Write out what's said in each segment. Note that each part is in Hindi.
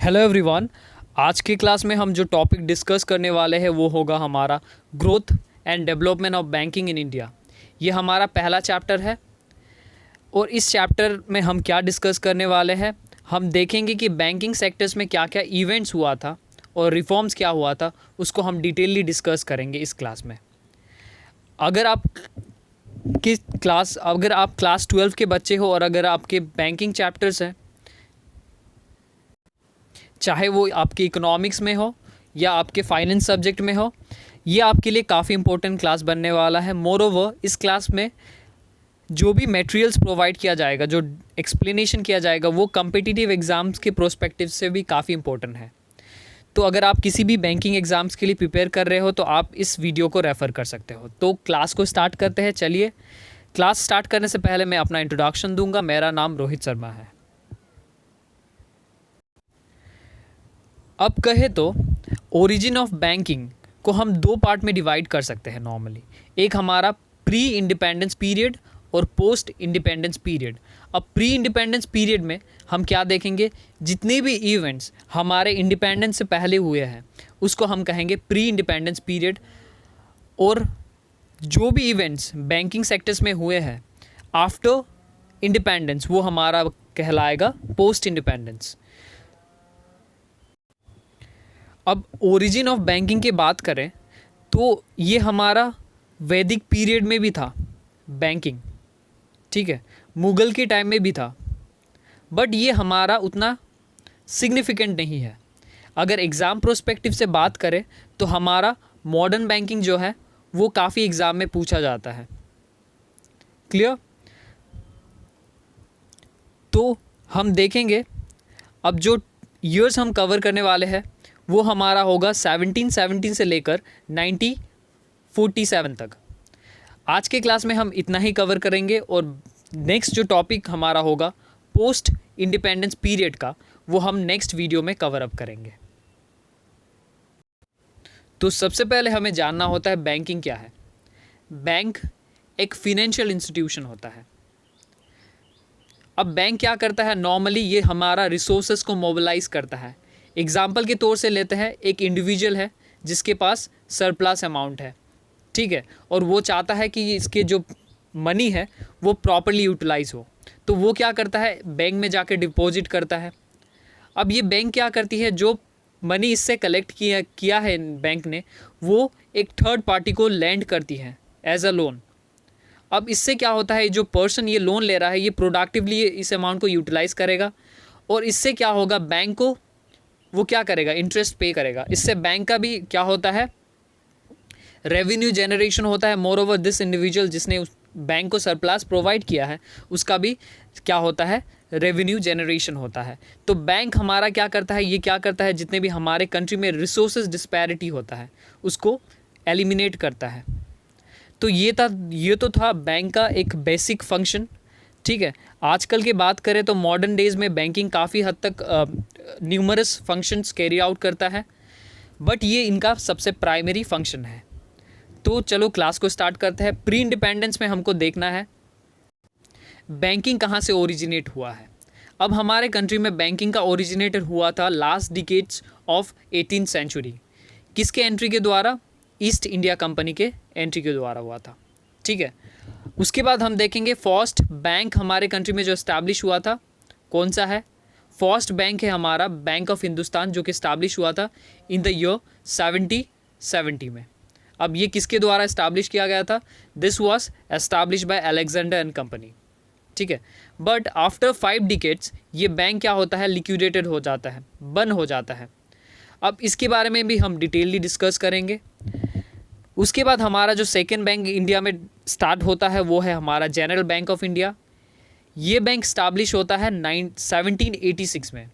Hello everyone. आज के क्लास में हम जो टॉपिक डिस्कस करने वाले हैं वो होगा हमारा growth and development of banking in India. ये हमारा पहला चैप्टर है और इस चैप्टर में हम क्या डिस्कस करने वाले हैं, हम देखेंगे कि बैंकिंग सेक्टर्स में क्या क्या इवेंट्स हुआ था और रिफॉर्म्स क्या हुआ था, उसको हम डिटेलली डिस्कस करेंगे इस क्लास में। अगर आप क्लास 12 के बच्चे हो और अगर आपके बैंकिंग चैप्टर्स हैं, चाहे वो आपके इकोनॉमिक्स में हो या आपके फाइनेंस सब्जेक्ट में हो, ये आपके लिए काफ़ी इंपॉर्टेंट क्लास बनने वाला है। मोर ओवर इस क्लास में जो भी मटेरियल्स प्रोवाइड किया जाएगा, जो एक्सप्लेनेशन किया जाएगा, वो कम्पिटिटिव एग्ज़ाम्स के प्रोस्पेक्टिव से भी काफ़ी इंपॉर्टेंट है। तो अगर आप किसी भी बैंकिंग एग्ज़ाम्स के लिए प्रिपेयर कर रहे हो तो आप इस वीडियो को रेफ़र कर सकते हो। तो क्लास को स्टार्ट करते हैं। चलिए, क्लास स्टार्ट करने से पहले मैं अपना इंट्रोडक्शन दूंगा। मेरा नाम रोहित शर्मा है। अब कहे तो ओरिजिन ऑफ बैंकिंग को हम दो पार्ट में डिवाइड कर सकते हैं नॉर्मली। एक हमारा प्री इंडिपेंडेंस पीरियड और पोस्ट इंडिपेंडेंस पीरियड। अब प्री इंडिपेंडेंस पीरियड में हम क्या देखेंगे, जितने भी इवेंट्स हमारे इंडिपेंडेंस से पहले हुए हैं उसको हम कहेंगे प्री इंडिपेंडेंस पीरियड, और जो भी इवेंट्स बैंकिंग सेक्टर्स में हुए हैं आफ्टर इंडिपेंडेंस वो हमारा कहलाएगा पोस्ट इंडिपेंडेंस। अब ओरिजिन ऑफ बैंकिंग की बात करें तो ये हमारा वैदिक पीरियड में भी था बैंकिंग, ठीक है, मुग़ल के टाइम में भी था, बट ये हमारा उतना सिग्निफिकेंट नहीं है। अगर एग्ज़ाम प्रोस्पेक्टिव से बात करें तो हमारा मॉडर्न बैंकिंग जो है वो काफ़ी एग्ज़ाम में पूछा जाता है। क्लियर? तो हम देखेंगे अब जो ईयर्स हम कवर करने वाले हैं वो हमारा होगा 1717 से लेकर 1947 तक। आज के क्लास में हम इतना ही कवर करेंगे और नेक्स्ट जो टॉपिक हमारा होगा पोस्ट इंडिपेंडेंस पीरियड का, वो हम नेक्स्ट वीडियो में कवर अप करेंगे। तो सबसे पहले हमें जानना होता है बैंकिंग क्या है। बैंक एक फिनेंशियल इंस्टीट्यूशन होता है। अब बैंक क्या करता है, नॉर्मली ये हमारा रिसोर्सेज को मोबिलाइज करता है। एग्जाम्पल के तौर से लेते हैं, एक इंडिविजुअल है जिसके पास सरप्लस अमाउंट है, ठीक है, और वो चाहता है कि इसके जो मनी है वो प्रॉपर्ली यूटिलाइज हो, तो वो क्या करता है, बैंक में जाकर डिपॉजिट करता है। अब ये बैंक क्या करती है, जो मनी इससे कलेक्ट किया है बैंक ने, वो एक थर्ड पार्टी को लैंड करती है एज अ लोन। अब इससे क्या होता है, जो पर्सन ये लोन ले रहा है ये प्रोडक्टिवली इस अमाउंट को यूटिलाइज करेगा और इससे क्या होगा, बैंक को वो क्या करेगा, इंटरेस्ट पे करेगा। इससे बैंक का भी क्या होता है, रेवेन्यू जनरेशन होता है। मोर ओवर दिस इंडिविजुअल जिसने उस बैंक को सरप्लस प्रोवाइड किया है उसका भी क्या होता है, रेवेन्यू जनरेशन होता है। तो बैंक हमारा क्या करता है, ये क्या करता है, जितने भी हमारे कंट्री में रिसोर्सेज डिस्पैरिटी होता है उसको एलिमिनेट करता है। तो ये तो था बैंक का एक बेसिक फंक्शन, ठीक है। आजकल की बात करें तो मॉडर्न डेज़ में बैंकिंग काफ़ी हद तक न्यूमरस फंक्शंस कैरी आउट करता है, बट ये इनका सबसे प्राइमरी फंक्शन है। तो चलो क्लास को स्टार्ट करते हैं। प्री इंडिपेंडेंस में हमको देखना है बैंकिंग कहाँ से ओरिजिनेट हुआ है। अब हमारे कंट्री में बैंकिंग का ओरिजिनेटर हुआ था last decades of 18th century. किसके एंट्री के द्वारा, ईस्ट इंडिया कंपनी के एंट्री के द्वारा हुआ था, ठीक है। उसके बाद हम देखेंगे फर्स्ट बैंक हमारे कंट्री में जो इस्टेब्लिश हुआ था कौन सा है, फर्स्ट बैंक है हमारा बैंक ऑफ हिंदुस्तान, जो कि इस्टेब्लिश हुआ था इन द ईयर 1770 में। अब ये किसके द्वारा इस्टेब्लिश किया गया था, this was establish by Alexander and company, ठीक है। बट आफ्टर 5 डिकेड्स ये बैंक क्या होता है, लिक्विडेटेड हो जाता है, बंद हो जाता है। अब इसके बारे में भी हम डिटेलली डिस्कस करेंगे। उसके बाद हमारा जो सेकेंड बैंक इंडिया में स्टार्ट होता है वो है हमारा जनरल बैंक ऑफ इंडिया। ये बैंक स्टैब्लिश होता है 1786 में,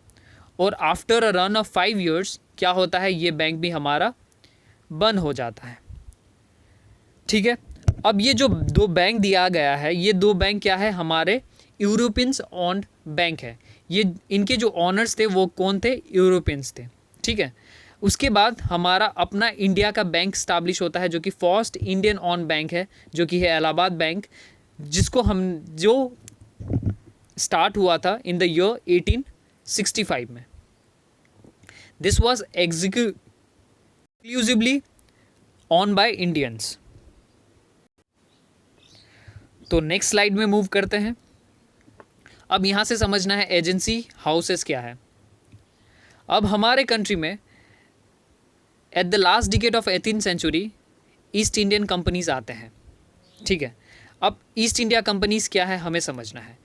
और after a run of 5 years क्या होता है, ये बैंक भी हमारा बंद हो जाता है, ठीक है। अब ये जो दो बैंक दिया गया है, ये दो बैंक क्या है, हमारे यूरोपियंस ओन्ड बैंक है। ये इनके जो ऑनर्स थे वो कौन थे, यूरोपियंस थे, ठीक है। उसके बाद हमारा अपना इंडिया का बैंक स्टैब्लिश होता है, जो कि फर्स्ट इंडियन ऑन बैंक है, जो कि है इलाहाबाद बैंक, जिसको हम जो स्टार्ट हुआ था इन द ईयर 1865 में। This was exclusively on by Indians. तो नेक्स्ट स्लाइड में मूव करते हैं। अब यहाँ से समझना है एजेंसी हाउसेस क्या है। अब हमारे कंट्री में at the last decade of 18th century East Indian companies आते हैं, ठीक है। अब ईस्ट इंडिया कंपनीज क्या है हमें समझना है।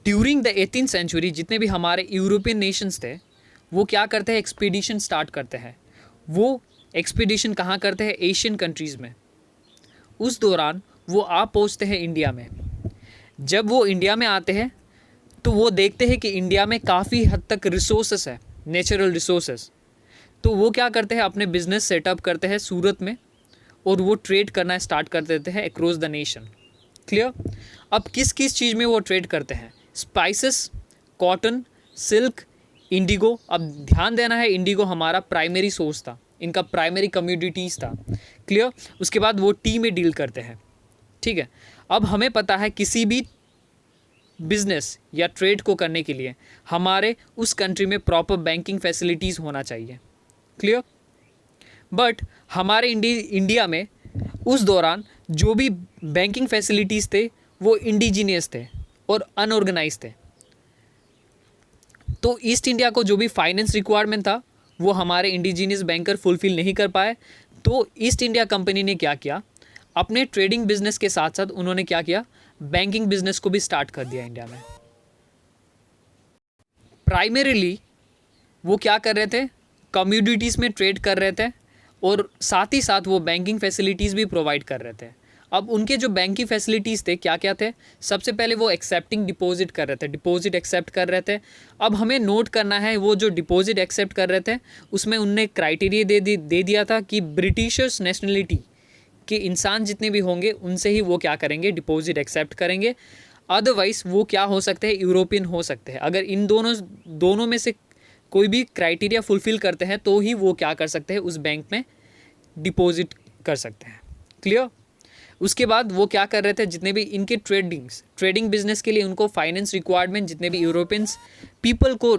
ड्यूरिंग द 18th सेंचुरी जितने भी हमारे यूरोपियन नेशंस थे वो क्या करते हैं, एक्सपीडिशन स्टार्ट करते हैं। वो एक्सपीडिशन कहाँ करते हैं, एशियन कंट्रीज़ में। उस दौरान वो आ पहुँचते हैं इंडिया में। जब वो इंडिया में आते हैं तो वो देखते हैं कि इंडिया में काफ़ी हद तक रिसोर्सेस है, नेचुरल रिसोर्सेस। तो वो क्या करते हैं, अपने बिजनेस सेटअप करते हैं सूरत में और वो ट्रेड करना स्टार्ट कर देते हैं अक्रॉस द नेशन। क्लियर। अब किस किस चीज़ में वो ट्रेड करते हैं, स्पाइसेस, कॉटन, सिल्क, इंडिगो। अब ध्यान देना है इंडिगो हमारा प्राइमरी सोर्स था, इनका प्राइमरी कम्योडिटीज़ था। क्लियर। उसके बाद वो टी में डील करते हैं, ठीक है। अब हमें पता है किसी भी बिजनेस या ट्रेड को करने के लिए हमारे उस कंट्री में प्रॉपर बैंकिंग फैसिलिटीज़ होना चाहिए। क्लियर। बट हमारे इंडिया में उस दौरान जो भी बैंकिंग फैसिलिटीज़ थे वो इंडिजीनियस थे और अनऑर्गेनाइज थे। तो ईस्ट इंडिया को जो भी फाइनेंस रिक्वायरमेंट था वो हमारे इंडिजीनियस बैंकर फुलफिल नहीं कर पाए। तो ईस्ट इंडिया कंपनी ने क्या किया, अपने ट्रेडिंग बिजनेस के साथ साथ उन्होंने क्या किया, बैंकिंग बिजनेस को भी स्टार्ट कर दिया इंडिया में। प्राइमरीली वो क्या कर रहे थे, कम्योडिटीज़ में ट्रेड कर रहे थे और साथ ही साथ वो बैंकिंग फैसिलिटीज़ भी प्रोवाइड कर रहे थे। अब उनके जो बैंकिंग फैसिलिटीज़ थे क्या क्या थे, सबसे पहले वो एक्सेप्टिंग डिपॉजिट कर रहे थे, डिपॉजिट एक्सेप्ट कर रहे थे। अब हमें नोट करना है वो जो डिपॉजिट एक्सेप्ट कर रहे थे उसमें उनने क्राइटेरिया दे दिया था कि ब्रिटिशर्स नेशनलिटी के इंसान जितने भी होंगे उनसे ही वो क्या करेंगे, डिपॉजिट एक्सेप्ट करेंगे। अदरवाइज़ वो क्या हो सकते हैं, यूरोपियन हो सकते हैं। अगर इन दोनों में से कोई भी क्राइटेरिया फुलफिल करते हैं तो ही वो क्या कर सकते हैं, उस बैंक में डिपॉजिट कर सकते हैं। क्लियर। उसके बाद वो क्या कर रहे थे, जितने भी इनके ट्रेडिंग बिजनेस के लिए उनको फाइनेंस रिक्वायरमेंट जितने भी यूरोपियंस पीपल को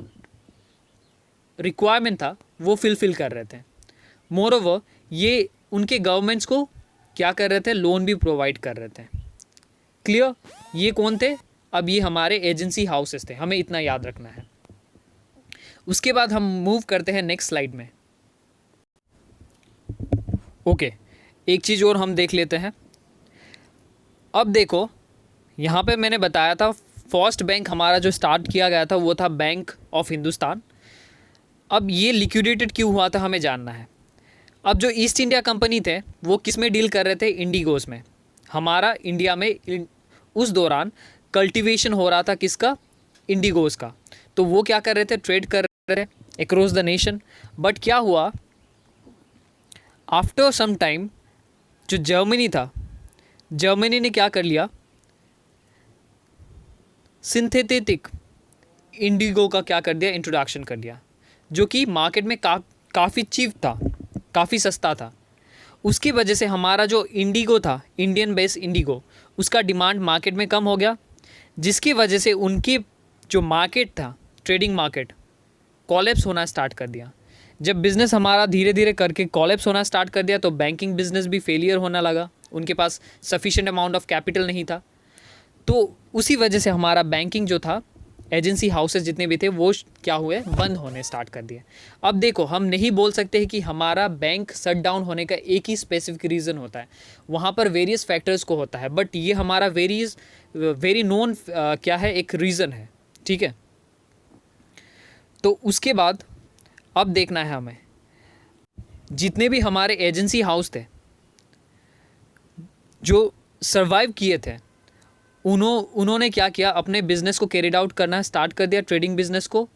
रिक्वायरमेंट था वो फुलफिल कर रहे थे। मोरओवर ये उनके गवर्नमेंट्स को क्या कर रहे थे, लोन भी प्रोवाइड कर रहे थे। क्लियर। ये कौन थे, अब ये हमारे एजेंसी हाउसेस थे, हमें इतना याद रखना है। उसके बाद हम मूव करते हैं नेक्स्ट स्लाइड में। ओके, एक चीज़ और हम देख लेते हैं। अब देखो यहाँ पे मैंने बताया था फर्स्ट बैंक हमारा जो स्टार्ट किया गया था वो था बैंक ऑफ हिंदुस्तान। अब ये लिक्विडेटेड क्यों हुआ था हमें जानना है। अब जो ईस्ट इंडिया कंपनी थे वो किस में डील कर रहे थे, इंडिगोस में। हमारा इंडिया में उस दौरान कल्टीवेशन हो रहा था किसका, इंडिगोस का। तो वो क्या कर रहे थे, ट्रेड कर रहे थे अक्रॉस द नेशन। बट क्या हुआ, आफ्टर सम टाइम जो जर्मनी था, जर्मनी ने क्या कर लिया, सिंथेटिक इंडिगो का क्या कर दिया, इंट्रोडक्शन कर दिया, जो कि मार्केट में काफ़ी चीप था, काफ़ी सस्ता था। उसकी वजह से हमारा जो इंडिगो था, इंडियन बेस्ड इंडिगो, उसका डिमांड मार्केट में कम हो गया, जिसकी वजह से उनकी जो मार्केट था, ट्रेडिंग मार्केट, कॉलेप्स होना स्टार्ट कर दिया। जब बिज़नेस हमारा धीरे धीरे करके कॉलेप्स होना स्टार्ट कर दिया तो बैंकिंग बिजनेस भी फेलियर होने लगा, उनके पास सफिशिएंट अमाउंट ऑफ कैपिटल नहीं था। तो उसी वजह से हमारा बैंकिंग जो था, एजेंसी हाउसेस जितने भी थे वो क्या हुए, बंद होने स्टार्ट कर दिए। अब देखो हम नहीं बोल सकते हैं कि हमारा बैंक शट डाउन होने का एक ही स्पेसिफिक रीज़न होता है, वहाँ पर वेरियस फैक्टर्स को होता है। बट ये हमारा वेरी नोन क्या है, एक रीज़न है, ठीक है। तो उसके बाद अब देखना है हमें, जितने भी हमारे एजेंसी हाउस थे जो सर्वाइव किए थे, उन्होंने क्या किया, अपने बिज़नेस को कैरिड आउट करना स्टार्ट कर दिया, ट्रेडिंग बिज़नेस को।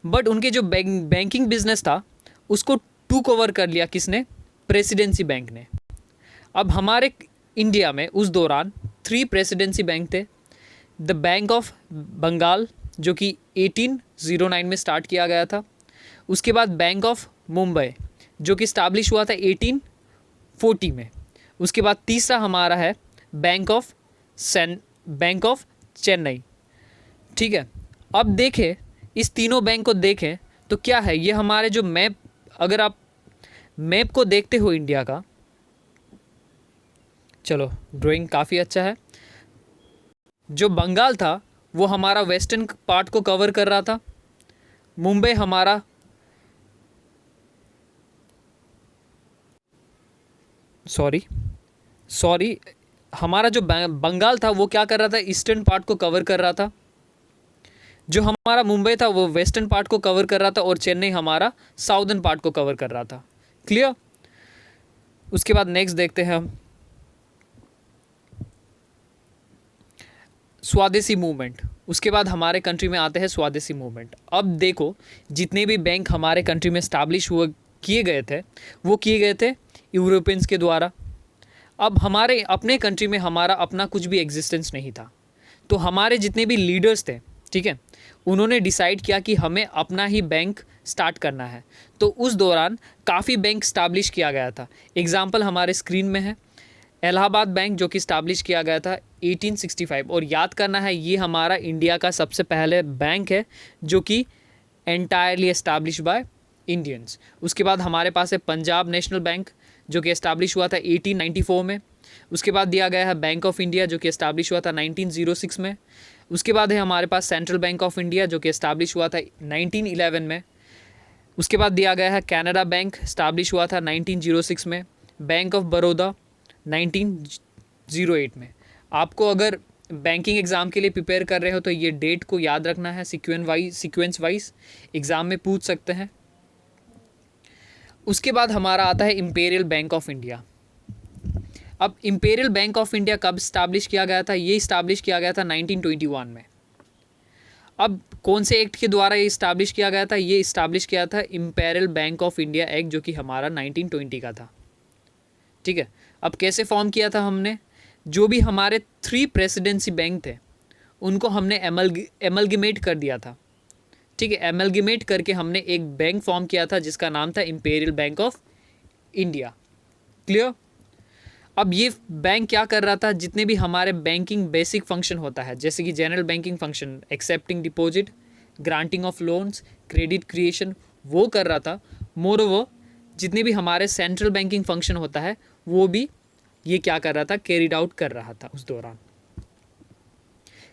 बट उनके जो बैंकिंग बिज़नेस था उसको टू कवर कर लिया किसने, प्रेसिडेंसी बैंक ने। अब हमारे इंडिया में उस दौरान 3 प्रेसिडेंसी बैंक थे। द बैंक ऑफ बंगाल जो कि 1809 में स्टार्ट किया गया था। उसके बाद बैंक ऑफ मुंबई जो कि स्टैब्लिश हुआ था 1840 में। उसके बाद तीसरा हमारा है बैंक ऑफ चेन्नई, ठीक है। अब देखें, इस तीनों बैंक को देखें तो क्या है ये हमारे जो मैप, अगर आप मैप को देखते हो इंडिया का, चलो ड्राइंग काफ़ी अच्छा है। जो बंगाल था वो हमारा वेस्टर्न पार्ट को कवर कर रहा था, मुंबई हमारा सॉरी हमारा जो बंगाल था वो क्या कर रहा था, ईस्टर्न पार्ट को कवर कर रहा था। जो हमारा मुंबई था वो वेस्टर्न पार्ट को कवर कर रहा था, और चेन्नई हमारा साउदर्न पार्ट को कवर कर रहा था। क्लियर? उसके बाद नेक्स्ट देखते हैं हम स्वदेशी मूवमेंट। उसके बाद हमारे कंट्री में आते हैं स्वदेशी मूवमेंट। अब देखो जितने भी बैंक हमारे कंट्री में स्टैब्लिश हुए किए गए थे वो किए गए थे यूरोपियंस के द्वारा। अब हमारे अपने कंट्री में हमारा अपना कुछ भी एग्जिस्टेंस नहीं था, तो हमारे जितने भी लीडर्स थे, ठीक है, उन्होंने डिसाइड किया कि हमें अपना ही बैंक स्टार्ट करना है। तो उस दौरान काफ़ी बैंक स्टैब्लिश किया गया था। एग्जाम्पल हमारे स्क्रीन में है इलाहाबाद बैंक, जो कि स्टैब्लिश किया गया था 1865। और याद करना है ये हमारा इंडिया का सबसे पहले बैंक है जो कि एंटायरली एस्टैब्लिश बाय इंडियंस। उसके बाद हमारे पास है पंजाब नेशनल बैंक, जो कि एस्टैब्लिश हुआ था 1894 में। उसके बाद दिया गया है बैंक ऑफ इंडिया, जो कि एस्टैब्लिश हुआ था 1906 में। उसके बाद है हमारे पास सेंट्रल बैंक ऑफ इंडिया, जो कि एस्टैब्लिश हुआ था 1911 में। उसके बाद दिया गया है कैनरा बैंक, एस्टैब्लिश हुआ था 1906 में। बैंक ऑफ बड़ौदा 1908 में। आपको अगर बैंकिंग एग्ज़ाम के लिए प्रिपेयर कर रहे हो तो ये डेट को याद रखना है, सीक्वेंस वाइज एग्ज़ाम में पूछ सकते हैं। उसके बाद हमारा आता है इंपीरियल बैंक ऑफ इंडिया। अब इंपीरियल बैंक ऑफ इंडिया कब स्टैब्लिश किया गया था? ये स्टैब्लिश किया गया था 1921 में। अब कौन से एक्ट के द्वारा ये स्टैब्लिश किया गया था? ये स्टैब्लिश किया था imperial bank of India act, जो कि हमारा 1920 का था। ठीक है, अब कैसे फॉर्म किया था हमने? जो भी हमारे 3 प्रेसिडेंसी बैंक थे उनको हमने एमलगेमेट कर दिया था। ठीक है, एमलगेमेट करके हमने एक बैंक फॉर्म किया था जिसका नाम था imperial bank of India. Clear? अब ये बैंक क्या कर रहा था? जितने भी हमारे बैंकिंग बेसिक फंक्शन होता है, जैसे कि general banking function, accepting deposit, granting of loans, credit creation, वो कर रहा था। मोरओवर जितने भी हमारे सेंट्रल बैंकिंग फंक्शन होता है वो भी ये क्या कर रहा था? कैरिड आउट कर रहा था उस दौरान।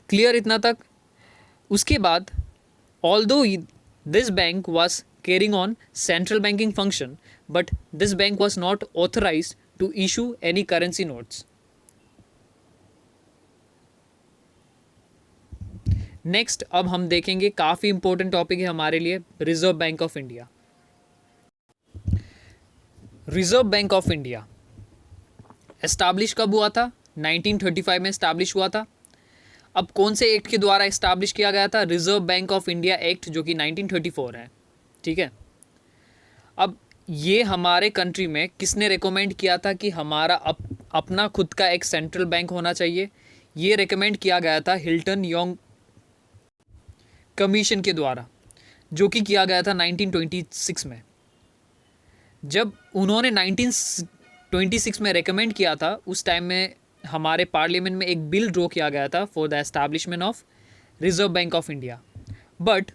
क्लियर इतना तक? उसके बाद although this bank was carrying on central banking function, but this bank was not authorized to issue any currency notes. Next अब हम देखेंगे, काफ़ी इंपॉर्टेंट टॉपिक है हमारे लिए, reserve bank of India. Reserve bank of India establish कब हुआ था? 1935 में एस्टैब्लिश हुआ था। अब कौन से एक्ट के द्वारा एस्टैब्लिश किया गया था? Reserve bank of India act, जो कि 1934 है। ठीक है, अब ये हमारे कंट्री में किसने रिकमेंड किया था कि हमारा अपना खुद का एक सेंट्रल बैंक होना चाहिए? ये रिकमेंड किया गया था हिल्टन यंग कमीशन के द्वारा, जो कि किया गया था 1926 में। जब उन्होंने 1926 में रिकमेंड किया था, उस टाइम में हमारे पार्लियामेंट में एक बिल ड्रॉ किया गया था for the establishment of reserve bank of India. But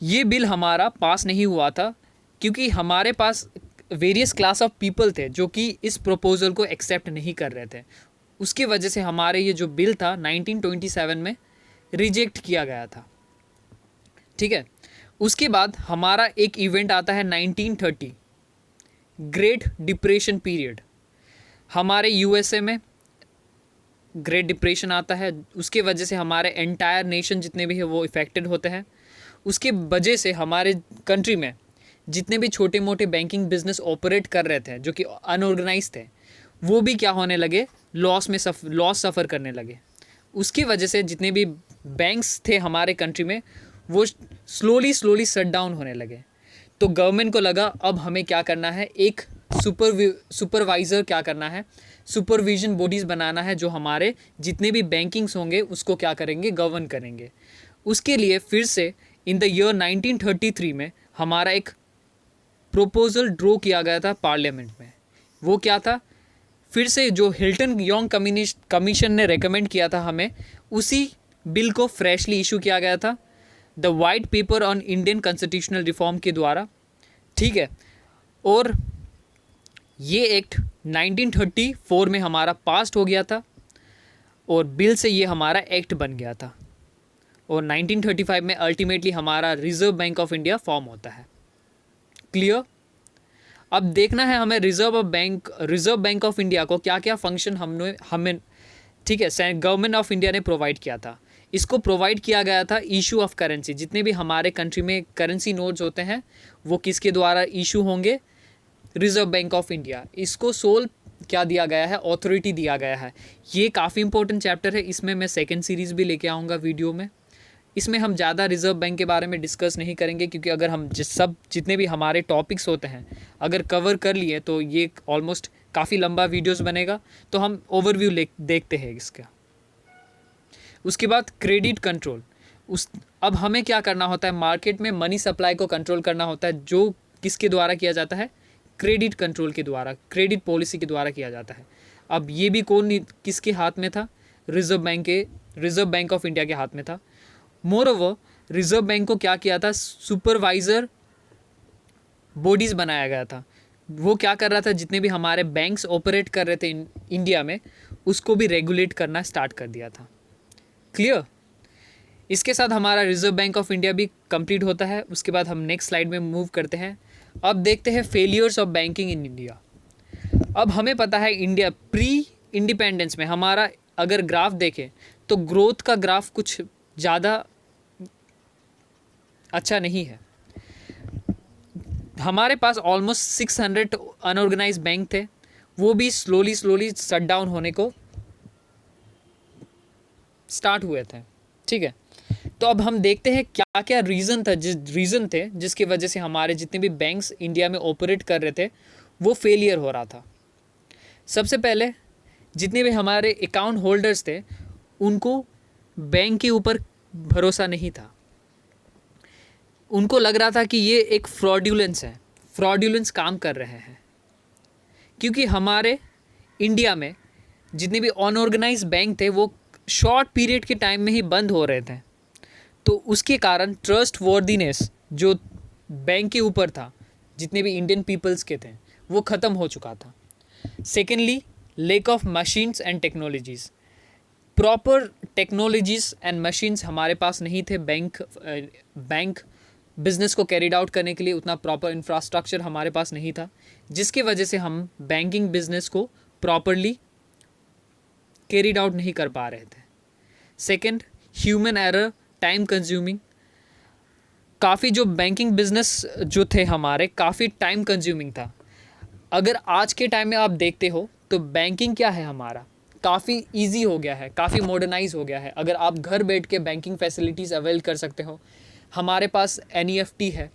ये बिल हमारा पास नहीं हुआ था, क्योंकि हमारे पास वेरियस क्लास ऑफ पीपल थे जो कि इस प्रपोजल को एक्सेप्ट नहीं कर रहे थे। उसकी वजह से हमारे ये जो बिल था 1927 में रिजेक्ट किया गया था। ठीक है, उसके बाद हमारा एक इवेंट आता है 1930, ग्रेट डिप्रेशन पीरियड। हमारे यूएसए में ग्रेट डिप्रेशन आता है, उसके वजह से हमारे एंटायर नेशन जितने भी है वो इफ़ेक्टेड होते हैं। उसके वजह से हमारे कंट्री में जितने भी छोटे मोटे बैंकिंग बिजनेस ऑपरेट कर रहे थे जो कि अनऑर्गेनाइज थे, वो भी क्या होने लगे? लॉस सफ़र करने लगे। उसकी वजह से जितने भी बैंक्स थे हमारे कंट्री में वो स्लोली शट डाउन होने लगे। तो गवर्नमेंट को लगा अब हमें क्या करना है, एक सुपरवाइज़र क्या करना है, सुपरविजन बॉडीज़ बनाना है जो हमारे जितने भी बैंकिंग्स होंगे उसको क्या करेंगे, गवर्न करेंगे। उसके लिए फिर से इन द ईयर 1933 में हमारा एक प्रोपोज़ल ड्रॉ किया गया था पार्लियामेंट में। वो क्या था? फिर से जो हिल्टन यंग कमीशन ने रेकमेंड किया था हमें, उसी बिल को फ्रेशली इशू किया गया था। The white paper on Indian constitutional reform के द्वारा, ठीक है। और ये एक्ट 1934 में हमारा पास्ट हो गया था और बिल से ये हमारा एक्ट बन गया था और 1935 में अल्टीमेटली हमारा reserve bank of India form होता है। क्लियर? अब देखना है हमें रिजर्व बैंक ऑफ इंडिया को क्या क्या फंक्शन हमें ठीक है गवर्नमेंट ऑफ इंडिया ने प्रोवाइड किया था। इसको प्रोवाइड किया गया था इशू ऑफ करेंसी। जितने भी हमारे कंट्री में करेंसी नोट्स होते हैं वो किसके द्वारा इशू होंगे? Reserve bank of India. इसको सोल क्या दिया गया है? अथॉरिटी दिया गया है। ये काफ़ी इंपॉर्टेंट चैप्टर है। इसमें मैं सेकेंड सीरीज़ भी लेके आऊँगा वीडियो में। इसमें हम ज़्यादा रिजर्व बैंक के बारे में डिस्कस नहीं करेंगे क्योंकि अगर हम जितने भी हमारे टॉपिक्स होते हैं अगर कवर कर लिए तो ये ऑलमोस्ट काफ़ी लंबा वीडियोस बनेगा। तो हम ओवरव्यू देखते हैं इसका। उसके बाद क्रेडिट कंट्रोल। अब हमें क्या करना होता है? मार्केट में मनी सप्लाई को कंट्रोल करना होता है, जो किसके द्वारा किया जाता है? क्रेडिट कंट्रोल के द्वारा, क्रेडिट पॉलिसी के द्वारा किया जाता है। अब ये भी किसके हाथ में था? रिजर्व बैंक ऑफ इंडिया के हाथ में था। मोरओवर रिजर्व बैंक को क्या किया था? सुपरवाइजर बॉडीज़ बनाया गया था। वो क्या कर रहा था? जितने भी हमारे बैंक्स ऑपरेट कर रहे थे इंडिया में उसको भी रेगुलेट करना स्टार्ट कर दिया था। क्लियर? इसके साथ हमारा रिजर्व बैंक ऑफ इंडिया भी कंप्लीट होता है। उसके बाद हम नेक्स्ट स्लाइड में मूव करते हैं। अब देखते हैं failures of banking in India. अब हमें पता है इंडिया प्री इंडिपेंडेंस में हमारा अगर ग्राफ देखें तो ग्रोथ का ग्राफ कुछ ज़्यादा अच्छा नहीं है। हमारे पास ऑलमोस्ट 600 अनऑर्गेनाइज बैंक थे, वो भी स्लोली शट डाउन होने को स्टार्ट हुए थे। ठीक है, तो अब हम देखते हैं क्या क्या रीज़न थे जिसकी वजह से हमारे जितने भी बैंक्स इंडिया में ऑपरेट कर रहे थे वो फेलियर हो रहा था। सबसे पहले जितने भी हमारे अकाउंट होल्डर्स थे उनको बैंक के ऊपर भरोसा नहीं था। उनको लग रहा था कि ये एक फ्रॉड्यूलेंस काम कर रहे हैं, क्योंकि हमारे इंडिया में जितने भी अनऑर्गेनाइज बैंक थे वो शॉर्ट पीरियड के टाइम में ही बंद हो रहे थे। तो उसके कारण ट्रस्ट वर्दीनेस जो बैंक के ऊपर था जितने भी इंडियन पीपल्स के थे वो ख़त्म हो चुका था। Secondly, lack of machines and technologies. Proper technologies and machines हमारे पास नहीं थे। बैंक बिजनेस को कैरिड आउट करने के लिए उतना प्रॉपर इंफ्रास्ट्रक्चर हमारे पास नहीं था, जिसकी वजह से हम बैंकिंग बिजनेस को प्रॉपरली कैरिड आउट नहीं कर पा रहे थे। Second, human error, time consuming. काफ़ी जो बैंकिंग बिजनेस जो थे हमारे काफ़ी टाइम कंज्यूमिंग था। अगर आज के टाइम में आप देखते हो तो बैंकिंग क्या है हमारा काफ़ी इजी हो गया है, काफ़ी मॉडर्नाइज हो गया है। अगर आप घर बैठ के बैंकिंग फैसिलिटीज़ अवेल कर सकते हो। हमारे पास NEFT है,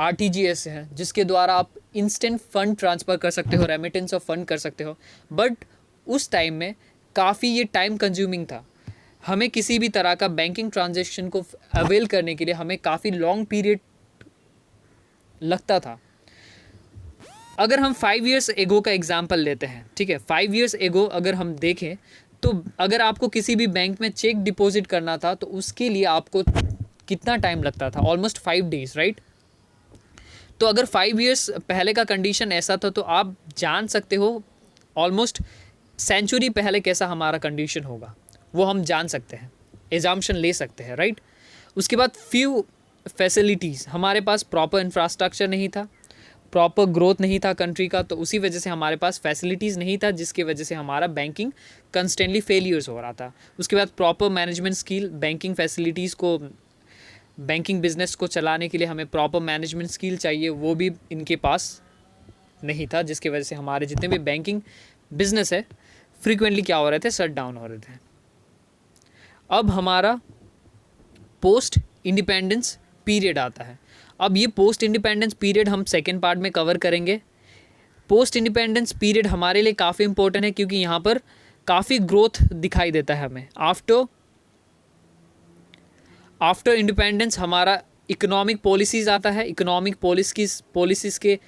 RTGS है, जिसके द्वारा आप इंस्टेंट फ़ंड ट्रांसफ़र कर सकते हो, रेमिटेंस ऑफ फंड कर सकते हो। बट उस टाइम में काफ़ी ये टाइम कंज्यूमिंग था। हमें किसी भी तरह का बैंकिंग ट्रांजेक्शन को अवेल करने के लिए हमें काफ़ी लॉन्ग पीरियड लगता था। अगर हम 5 इयर्स एगो का एग्जांपल लेते हैं, ठीक है, 5 इयर्स एगो अगर हम देखें तो अगर आपको किसी भी बैंक में चेक डिपॉजिट करना था तो उसके लिए आपको कितना टाइम लगता था? Almost 5 days, right? तो अगर 5 इयर्स पहले का कंडीशन ऐसा था तो आप जान सकते हो ऑलमोस्ट सेंचुरी पहले कैसा हमारा कंडीशन होगा, वो हम जान सकते हैं, एजम्पशन ले सकते हैं, राइट? उसके बाद फ्यू फैसिलिटीज़, हमारे पास प्रॉपर इंफ्रास्ट्रक्चर नहीं था, प्रॉपर ग्रोथ नहीं था कंट्री का, तो उसी वजह से हमारे पास फैसिलिटीज़ नहीं था, जिसकी वजह से हमारा बैंकिंग कंस्टेंटली फेलियर्स हो रहा था। उसके बाद proper management skill, banking business को चलाने के लिए हमें प्रॉपर मैनेजमेंट स्किल चाहिए, वो भी इनके पास नहीं था, जिसकी वजह से हमारे जितने भी बैंकिंग बिजनेस है फ्रीक्वेंटली क्या हो रहे थे? शट डाउन हो रहे थे। अब हमारा पोस्ट इंडिपेंडेंस पीरियड आता है। अब ये पोस्ट इंडिपेंडेंस पीरियड हम सेकेंड पार्ट में कवर करेंगे। पोस्ट इंडिपेंडेंस पीरियड हमारे लिए काफ़ी इंपॉर्टेंट है क्योंकि यहाँ पर काफ़ी ग्रोथ दिखाई देता है हमें। आफ्टर इंडिपेंडेंस हमारा इकोनॉमिक पॉलिसीज़ आता है। इकोनॉमिक पॉलिसीज़ के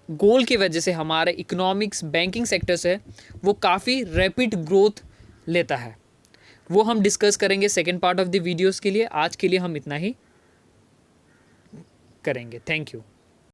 गोल की वजह से हमारे इकोनॉमिक्स बैंकिंग सेक्टर से वो काफ़ी रैपिड ग्रोथ लेता है। वो हम डिस्कस करेंगे second part of the videos के लिए। आज के लिए हम इतना ही करेंगे। Thank you.